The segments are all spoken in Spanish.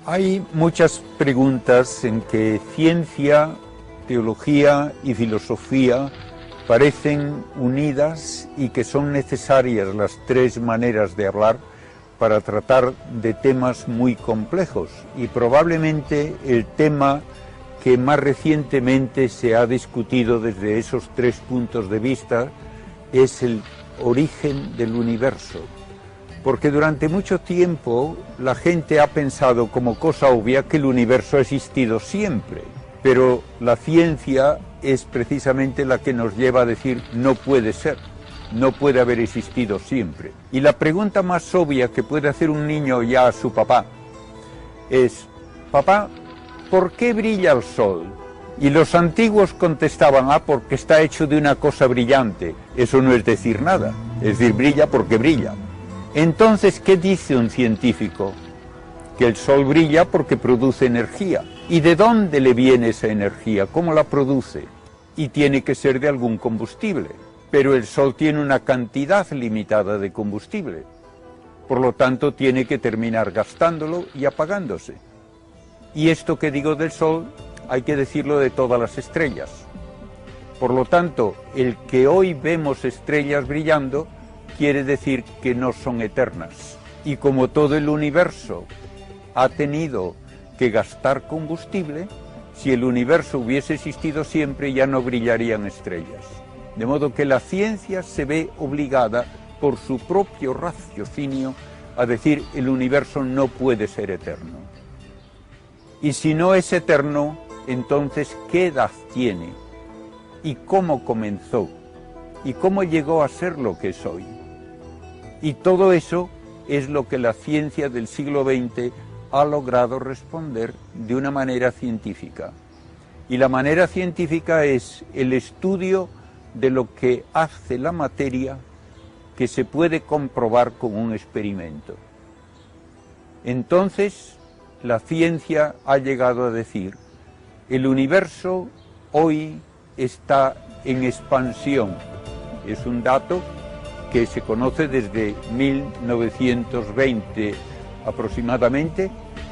Hay muchas preguntas en que ciencia, teología y filosofía parecen unidas y que son necesarias las tres maneras de hablar para tratar de temas muy complejos. Y probablemente el tema que más recientemente se ha discutido desde esos tres puntos de vista es el origen del universo. Porque durante mucho tiempo la gente ha pensado como cosa obvia que el universo ha existido siempre, pero la ciencia es precisamente la que nos lleva a decir no puede ser, no puede haber existido siempre. Y la pregunta más obvia que puede hacer un niño ya a su papá es: papá, ¿por qué brilla el sol? Y los antiguos contestaban: porque está hecho de una cosa brillante. Eso no es decir nada, es decir, brilla porque brilla. Entonces, ¿qué dice un científico? Que el sol brilla porque produce energía. ¿Y de dónde le viene esa energía? ¿Cómo la produce? Y tiene que ser de algún combustible. Pero el sol tiene una cantidad limitada de combustible. Por lo tanto, tiene que terminar gastándolo y apagándose. Y esto que digo del sol, hay que decirlo de todas las estrellas. Por lo tanto, el que hoy vemos estrellas brillando quiere decir que no son eternas. Y como todo el universo ha tenido que gastar combustible, si el universo hubiese existido siempre ya no brillarían estrellas. De modo que la ciencia se ve obligada por su propio raciocinio a decir el universo no puede ser eterno. Y si no es eterno, entonces ¿qué edad tiene? ¿Y cómo comenzó? ¿Y cómo llegó a ser lo que es hoy? Y todo eso es lo que la ciencia del siglo XX ha logrado responder de una manera científica. Y la manera científica es el estudio de lo que hace la materia, que se puede comprobar con un experimento. Entonces, la ciencia ha llegado a decir: el universo hoy está en expansión. Es un dato que se conoce desde 1920 aproximadamente,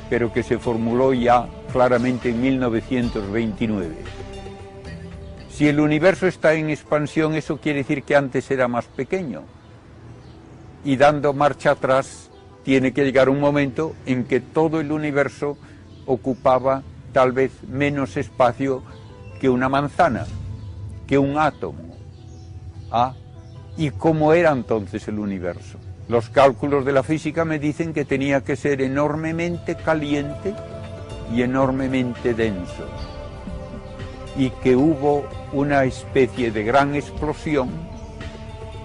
pero que se formuló ya claramente en 1929. Si el universo está en expansión, eso quiere decir que antes era más pequeño. Y dando marcha atrás, tiene que llegar un momento en que todo el universo ocupaba tal vez menos espacio que una manzana, que un átomo. ¿Y cómo era entonces el universo? Los cálculos de la física me dicen que tenía que ser enormemente caliente y enormemente denso, y que hubo una especie de gran explosión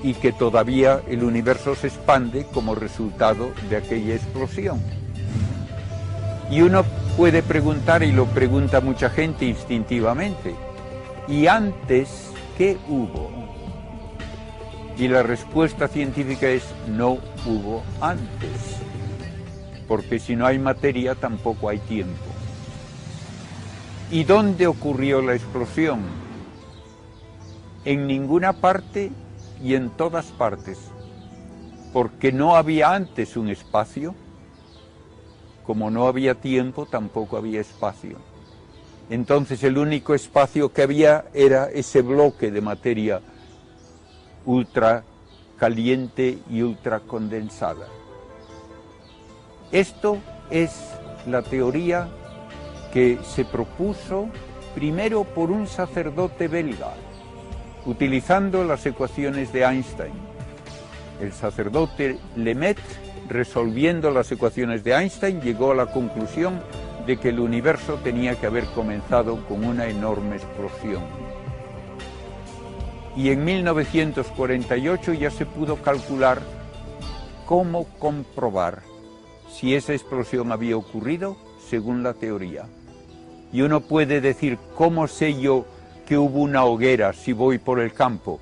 y que todavía el universo se expande como resultado de aquella explosión. Y uno puede preguntar, y lo pregunta mucha gente instintivamente: ¿y antes qué hubo? Y la respuesta científica es: no hubo antes, porque si no hay materia tampoco hay tiempo. ¿Y dónde ocurrió la explosión? En ninguna parte y en todas partes, porque no había antes un espacio. Como no había tiempo, tampoco había espacio. Entonces el único espacio que había era ese bloque de materia ultra caliente y ultra condensada. Esto es la teoría que se propuso primero por un sacerdote belga, utilizando las ecuaciones de Einstein. El sacerdote Lemaitre, resolviendo las ecuaciones de Einstein, llegó a la conclusión de que el universo tenía que haber comenzado con una enorme explosión. Y en 1948 ya se pudo calcular cómo comprobar si esa explosión había ocurrido según la teoría. Y uno puede decir: ¿cómo sé yo que hubo una hoguera si voy por el campo?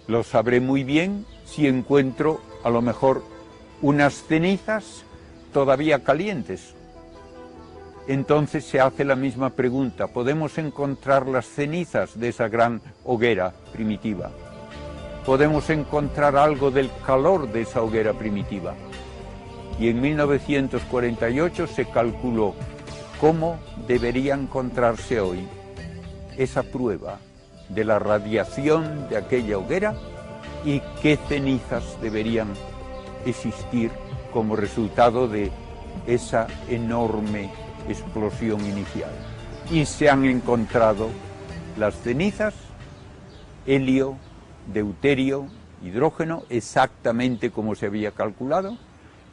Lo sabré muy bien si encuentro a lo mejor unas cenizas todavía calientes. Entonces se hace la misma pregunta: ¿podemos encontrar las cenizas de esa gran hoguera primitiva? ¿Podemos encontrar algo del calor de esa hoguera primitiva? y en 1948 se calculó cómo debería encontrarse hoy esa prueba de la radiación de aquella hoguera y qué cenizas deberían existir como resultado de esa enorme explosión inicial. Y se han encontrado las cenizas, helio, deuterio, hidrógeno, exactamente como se había calculado,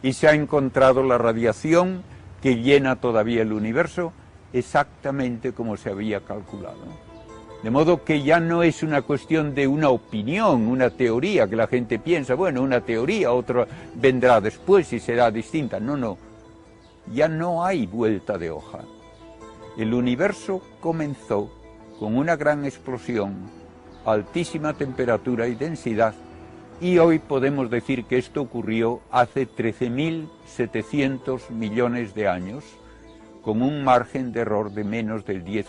y se ha encontrado la radiación que llena todavía el universo, exactamente como se había calculado. De modo que ya no es una cuestión de una opinión, una teoría, que la gente piensa, bueno, una teoría, otra vendrá después y será distinta. No, no, ya no hay vuelta de hoja. El universo comenzó con una gran explosión, altísima temperatura y densidad, y hoy podemos decir que esto ocurrió hace 13.700 millones de años, con un margen de error de menos del 10%.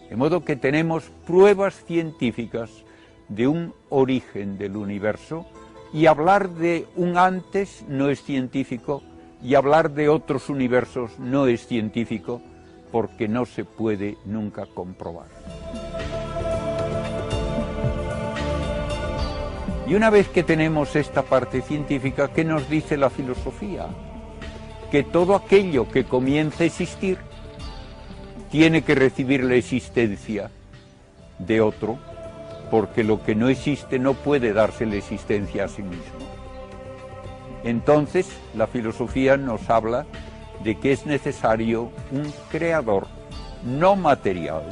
De modo que tenemos pruebas científicas de un origen del universo, y hablar de un antes no es científico, y hablar de otros universos no es científico, porque no se puede nunca comprobar. Y una vez que tenemos esta parte científica, ¿qué nos dice la filosofía? Que todo aquello que comienza a existir tiene que recibir la existencia de otro, porque lo que no existe no puede darse la existencia a sí mismo. Entonces, la filosofía nos habla de que es necesario un creador no material,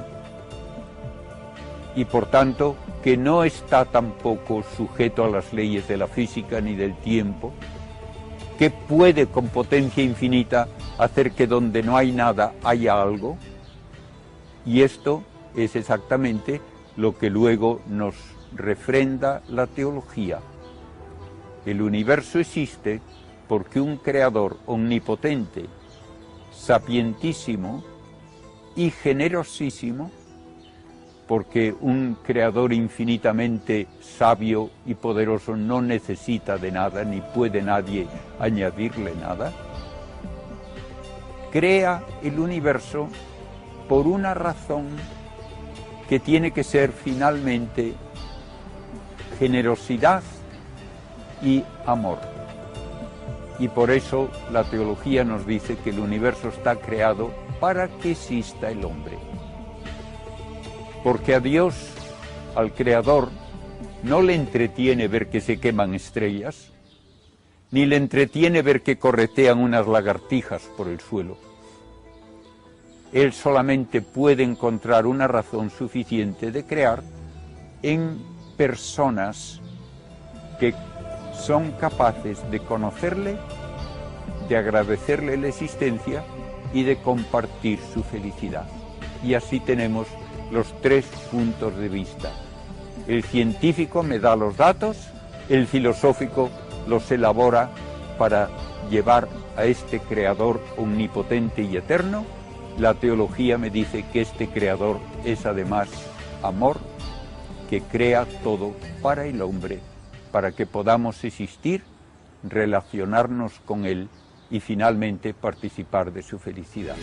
y por tanto que no está tampoco sujeto a las leyes de la física ni del tiempo, que puede con potencia infinita hacer que donde no hay nada haya algo, y esto es exactamente lo que luego nos refrenda la teología. El universo existe porque un creador omnipotente, sapientísimo y generosísimo, porque un creador infinitamente sabio y poderoso no necesita de nada, ni puede nadie añadirle nada, crea el universo por una razón que tiene que ser finalmente generosidad y amor. Y por eso la teología nos dice que el universo está creado para que exista el hombre. Porque a Dios, al Creador, no le entretiene ver que se queman estrellas, ni le entretiene ver que corretean unas lagartijas por el suelo. Él solamente puede encontrar una razón suficiente de crear en personas que son capaces de conocerle, de agradecerle la existencia y de compartir su felicidad. Y así tenemos los tres puntos de vista. El científico me da los datos, el filosófico los elabora para llevar a este creador omnipotente y eterno. La teología me dice que este creador es además amor, que crea todo para el hombre, para que podamos existir, relacionarnos con él y finalmente participar de su felicidad.